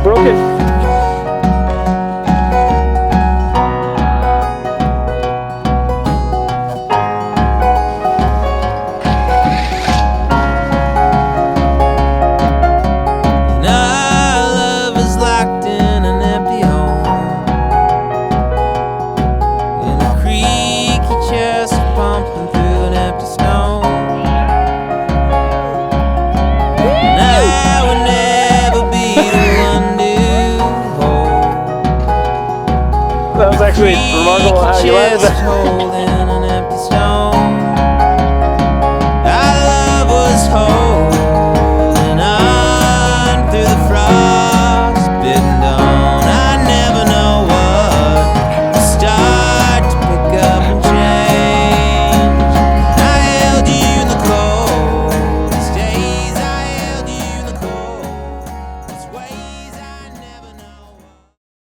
broke it. And our love is locked in an empty home, in a creaky chest pumping through an empty stone. And I would never be the one to hold. That was actually remarkable how you landed that.